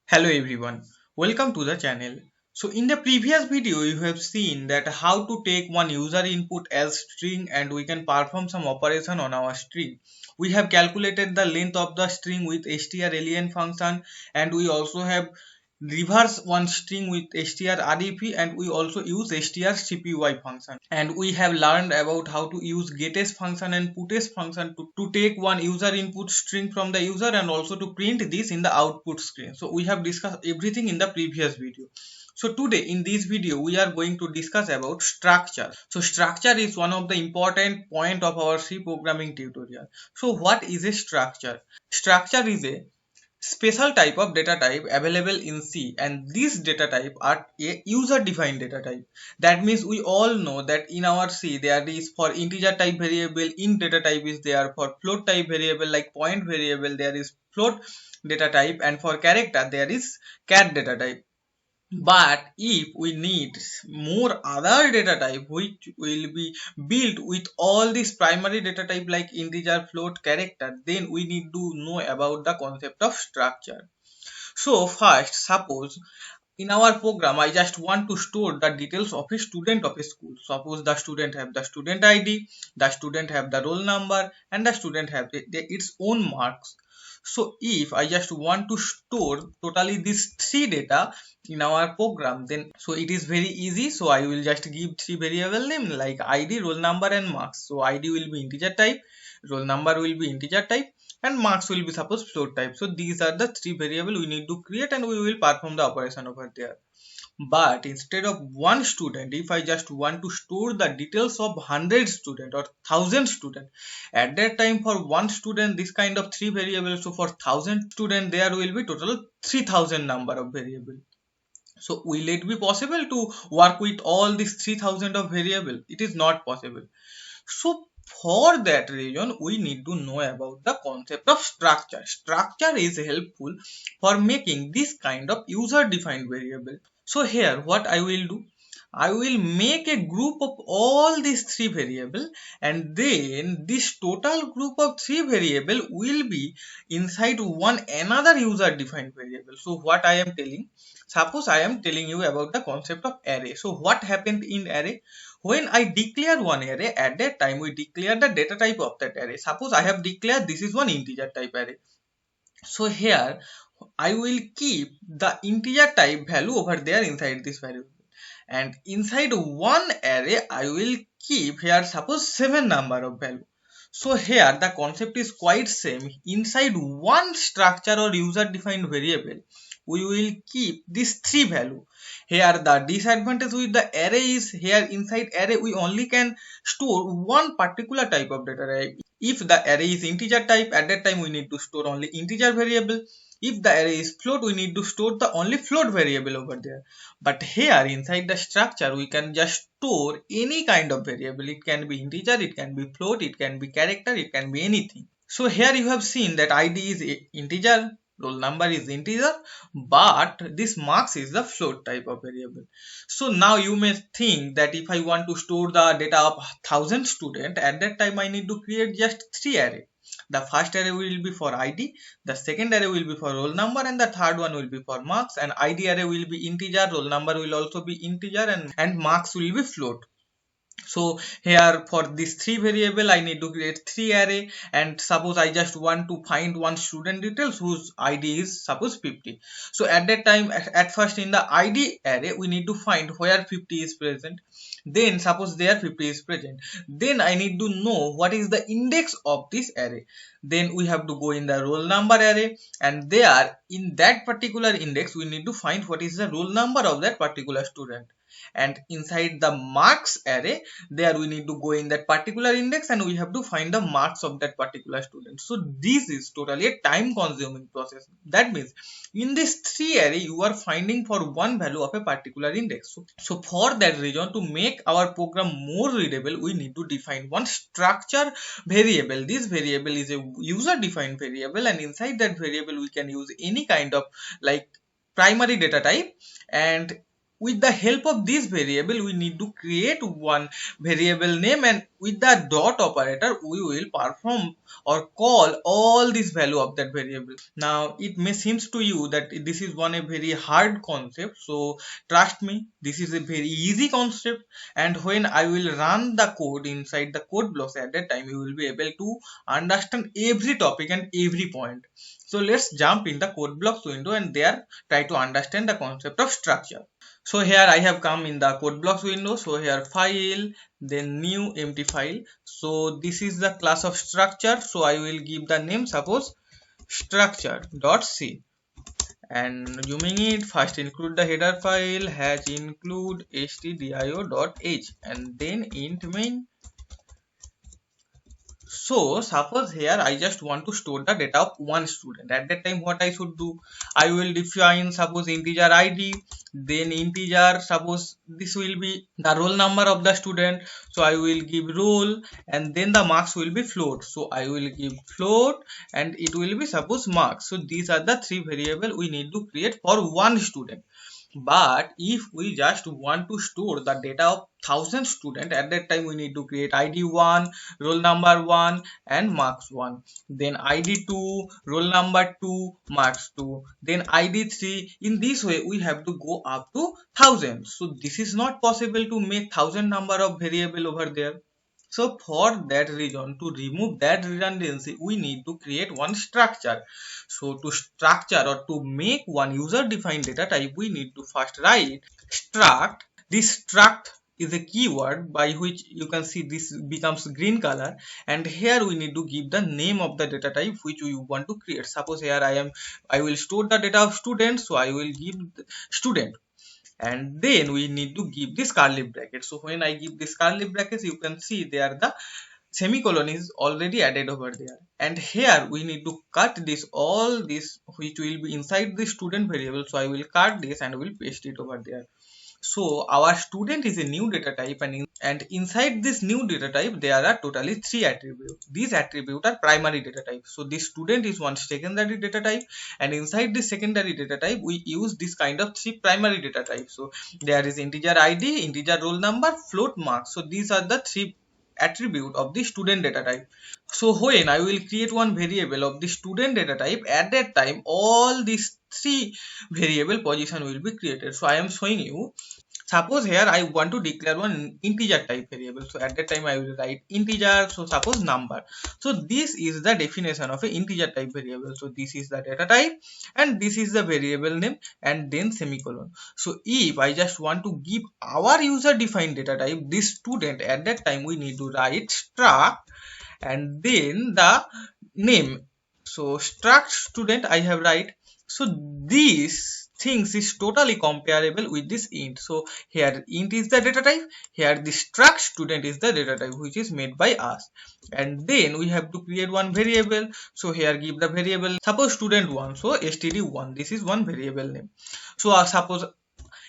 Hello everyone, welcome to the channel. So in the previous video you have seen that how to take one user input as string and we can perform some operation on our string. We have calculated the length of the string with strlen function, and we also have reverse one string with strrep, and we also use strcpy function, and we have learned about how to use getS function and putS function to take one user input string from the user and also to print this in the output screen. So we have discussed everything in the previous video. So today in this video we are going to discuss about structure. So structure is one of the important point of our C programming tutorial. So what is a structure? Structure is a special type of data type available in C, and these data type are a user defined data type. That means we all know that in our C there is for integer type variable, int data type is there, for float type variable like point variable there is float data type, and for character there is char data type. But if we need more other data type which will be built with all these primary data type like integer, float, character, then we need to know about the concept of structure. So first, suppose in our program I just want to store the details of a student of a school. Suppose the student have the student ID, the student have the roll number, and the student have its own marks. So if I just want to store totally these three data in our program, then so it is very easy. So I will just give three variable name like ID, roll number, and marks. So ID will be integer type, roll number will be integer type, and marks will be suppose float type. So these are the three variable we need to create, and we will perform the operation over there. But instead of one student, if I just want to store the details of 100 student or 1000 student, at that time for one student this kind of three variables, so for 1000 student there will be total 3000 number of variable. So will it be possible to work with all these 3000 of variable? It is not possible. So for that reason we need to know about the concept of structure. Structure is helpful for making this kind of user defined variable. So here what I will do, I will make a group of all these three variable, and then this total group of three variable will be inside one another user defined variable. So what I am telling, suppose I am telling you about the concept of array. So what happened in array? When I declare one array, at that time we declare the data type of that array. Suppose I have declared this is one integer type array. So here I will keep the integer type value over there inside this variable, and inside one array I will keep here suppose 7 number of value. So here the concept is quite same. Inside one structure or user defined variable we will keep this three value. Here the disadvantage with the array is, here inside array we only can store one particular type of data type. If the array is integer type, at that time we need to store only integer variable. If the array is float, we need to store the only float variable over there. But here inside the structure we can just store any kind of variable. It can be integer, it can be float, it can be character, it can be anything. So here you have seen that id is integer, roll number is integer, but this marks is the float type of variable. So now you may think that if I want to store the data of 1000 student, at that time I need to create just three array. The first array will be for id, the second array will be for roll number, and the third one will be for marks. And id array will be integer, roll number will also be integer, and marks will be float. So here for this three variable I need to create three array, and suppose I just want to find one student details whose id is suppose 50. So at that time at first in the id array we need to find where 50 is present. Then suppose there 50 is present, then I need to know what is the index of this array. Then we have to go in the roll number array, and there in that particular index we need to find what is the roll number of that particular student. And inside the marks array, there we need to go in that particular index and we have to find the marks of that particular student. So this is totally a time consuming process. That means in this three array you are finding for one value of a particular index. So for that reason, to make our program more readable, we need to define one structure variable. This variable is a user defined variable, and inside that variable we can use any kind of like primary data type, and with the help of this variable we need to create one variable name, and with the dot operator we will perform or call all this value of that variable. Now it may seems to you that this is one a very hard concept, so trust me, this is a very easy concept, and when I will run the code inside the code blocks, at that time you will be able to understand every topic and every point. So let's jump in the code blocks window and there try to understand the concept of structure. So here I have come in the code blocks window. So here file, then new empty file. So this is the class of structure. So I will give the name, suppose structure.c, and zooming it, first include the header file, hash include stdio.h, and then int main. So suppose here I just want to store the data of one student. At that time what I should do? I will define suppose integer id, then integer, suppose this will be the roll number of the student. So I will give roll, and then the marks will be float. So I will give float and it will be suppose marks. So these are the three variables we need to create for one student. But if we just want to store the data of 1000 student, at that time we need to create id1, roll number 1 and marks 1, then id2, roll number 2, marks 2, then id3. In this way we have to go up to 1000. So this is not possible to make 1000 number of variable over there. So for that reason, to remove that redundancy, we need to create one structure. So to structure or to make one user defined data type, we need to first write struct. This struct is a keyword by which you can see this becomes green color, and here we need to give the name of the data type which we want to create. Suppose here I will store the data of students, so I will give student, and then we need to give this curly bracket. So when I give this curly brackets, you can see there the semicolon is already added over there, and here we need to cut this all this which will be inside the student variable. So I will cut this and will paste it over there. So our student is a new data type, and inside this new data type there are totally three attributes. These attributes are primary data type. So this student is one secondary data type, and inside this secondary data type we use this kind of three primary data types. So there is integer id, integer roll number, float marks. So these are the three attribute of the student data type. So when I will create one variable of the student data type, at that time all these three variable position will be created. So I am showing you. Suppose here I want to declare one integer type variable. So at that time I will write integer. So suppose number. So this is the definition of an integer type variable. So this is the data type and this is the variable name, and then semicolon. So if I just want to give our user defined data type, this student, at that time we need to write struct and then the name. So struct student I have write. So these things is totally comparable with this int. So here int is the data type, here the struct student is the data type which is made by us, and then we have to create one variable. So here give the variable, suppose student1, so std1, this is one variable name. So suppose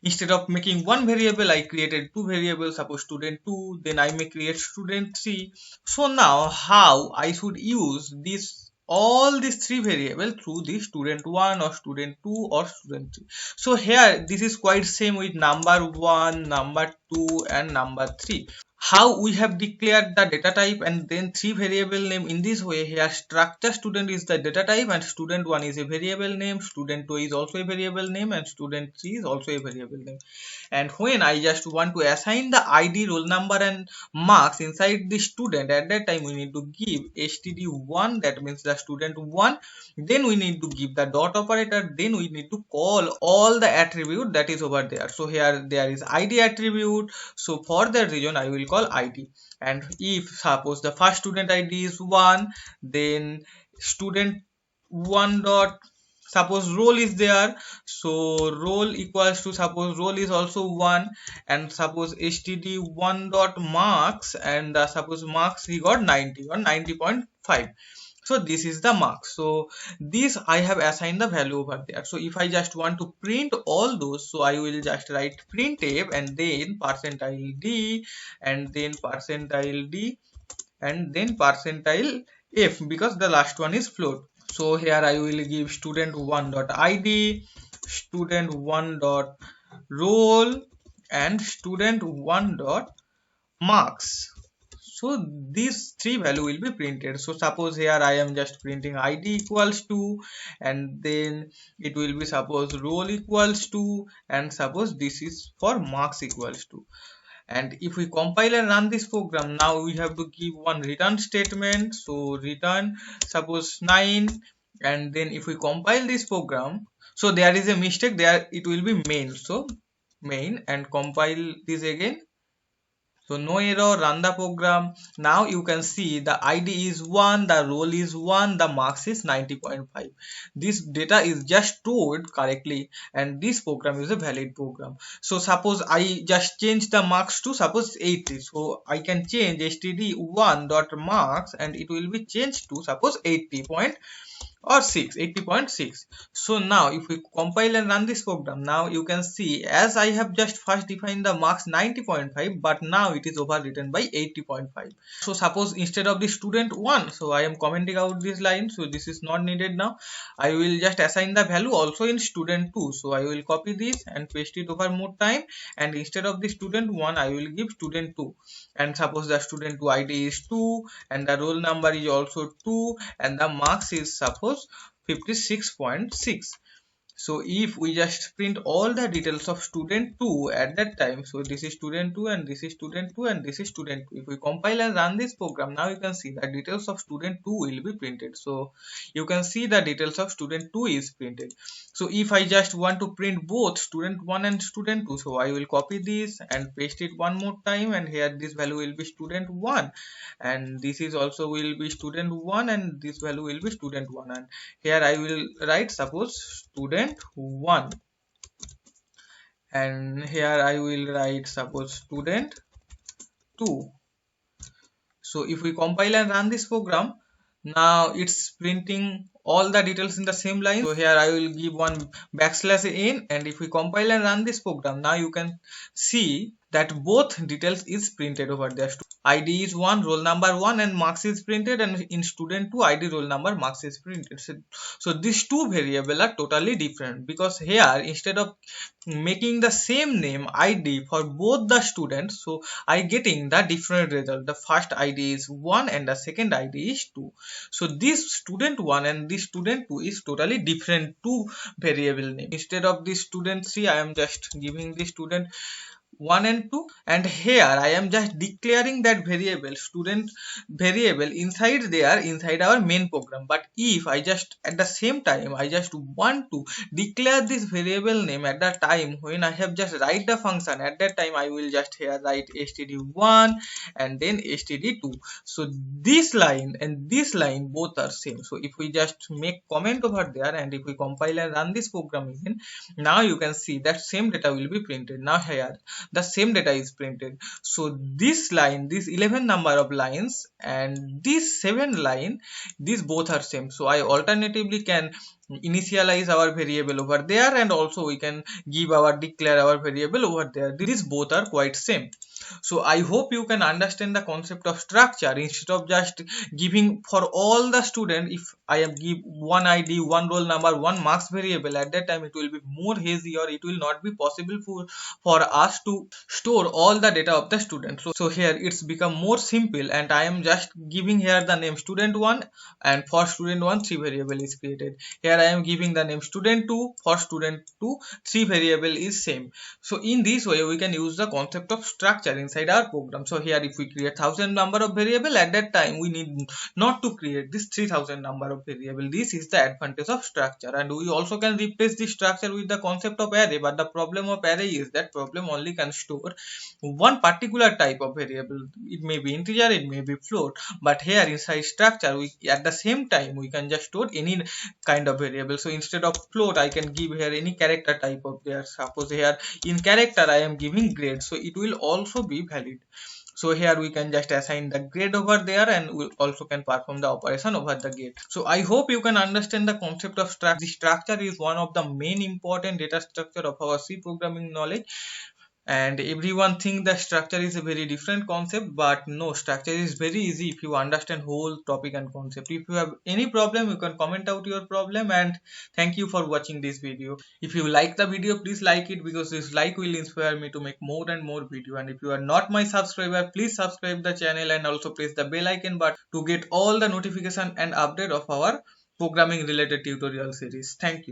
instead of making one variable I created two variables, suppose student2, then I may create student3. So now how I should use this all these three variables through the student1 or student2 or student3. So here this is quite same with number 1, number 2 and number 3. How we have declared the data type and then three variable name in this way. Here structure student is the data type and student1 is a variable name, student2 is also a variable name, and student3 is also a variable name. And when I just want to assign the id, roll number and marks inside the student, at that time we need to give std1, that means the student1, then we need to give the dot operator, then we need to call all the attribute that is over there. So here there is id attribute, so for that reason I will call id. And if suppose the first student id is 1, then student 1 dot, suppose roll is there, so roll equals to, suppose roll is also 1, and suppose std1 dot marks, and suppose marks he got 90 or 90.5. so this is the mark. So this I have assigned the value over there. So if I just want to print all those, so I will just write printf and then %d and then %d and then %f, because the last one is float. So here I will give student1 dot id, student1 dot roll and student1 dot marks. So these three value will be printed. So suppose here I am just printing id equals to, and then it will be suppose roll equals to, and suppose this is for marks equals to. And if we compile and run this program, now we have to give one return statement. So return suppose 9, and then if we compile this program, so there is a mistake there, it will be main. So main, and compile this again. So no error, run the program. Now you can see the ID is 1, the roll is 1, the marks is 90.5. This data is just stored correctly, and this program is a valid program. So suppose I just change the marks to suppose 80. So I can change std1 dot marks and it will be changed to suppose 80 point or 80.6. So now if we compile and run this program, now you can see as I have just first defined the marks 90.5, but now it is overwritten by 80.5. So suppose instead of the student 1, so I am commenting out this line, so this is not needed now. I will just assign the value also in student 2. So I will copy this and paste it over more time, and instead of the student 1 I will give student 2, and suppose the student 2 ID is 2 and the roll number is also 2 and the marks is suppose 56.6. So if we just print all the details of student 2 at that time, so this is student 2 and this is student 2 and this is student 2. If we compile and run this program, now you can see the details of student 2 will be printed. So you can see the details of student 2 is printed. So if I just want to print both student 1 and student 2, so I will copy this and paste it one more time, and here this value will be student 1, and this is also will be student 1, and this value will be student 1, and here I will write suppose student 1, and here I will write suppose student 2. So if we compile and run this program, now it's printing all the details in the same line. So here I will give one \n, and if we compile and run this program, now you can see that both details is printed over there. ID is 1, roll number 1 and marks is printed, and in student 2 ID, roll number, marks is printed. So these two variables are totally different, because here instead of making the same name ID for both the students, so I getting the different result. The first ID is 1 and the second ID is 2. So this student 1 and this student 2 is totally different two variable name. Instead of this student 3, I am just giving the student 1 and 2, and here I am just declaring that variable student variable inside our main program. But if I just at the same time I just want to declare this variable name at the time when I have just write the function, at that time I will just here write std1 and then std2. So this line and this line both are same. So if we just make comment over there, and if we compile and run this program again, now you can see that same data will be printed. Now here the same data is printed. So this line, this 11 number of lines and this 7 line, these both are same. So I alternatively can initialize our variable over there, and also we can give our declare our variable over there. These both are quite same. So I hope you can understand the concept of structure. Instead of just giving for all the student, if I am give one ID, one roll number, one marks variable, at that time it will be more hazy, or it will not be possible for us to store all the data of the student. So here it's become more simple, and I am just giving here the name student 1, and for student 1 3 variable is created. Here I am giving the name student 2, for student 2 3 variable is same. So in this way we can use the concept of structure inside our program. So here if we create 1000 number of variable, at that time we need not to create this 3000 number of variable. This is the advantage of structure, and we also can replace this structure with the concept of array. But the problem of array is that problem only can store one particular type of variable. It may be integer, it may be float, but here inside structure we at the same time we can just store any kind of variable. So instead of float, I can give here any character type of there. Suppose here in character I am giving grade, so it will also be valid. So here we can just assign the grade over there, and we also can perform the operation over the gate. So I hope you can understand the concept of structure. The structure is one of the main important data structure of our C programming knowledge, and everyone think that structure is a very different concept, but no, structure is very easy if you understand whole topic and concept. If you have any problem, you can comment out your problem. And thank you for watching this video. If you like the video, please like it, because this like will inspire me to make more and more video. And if you are not my subscriber, please subscribe the channel and also press the bell icon button to get all the notification and update of our programming related tutorial series. Thank you.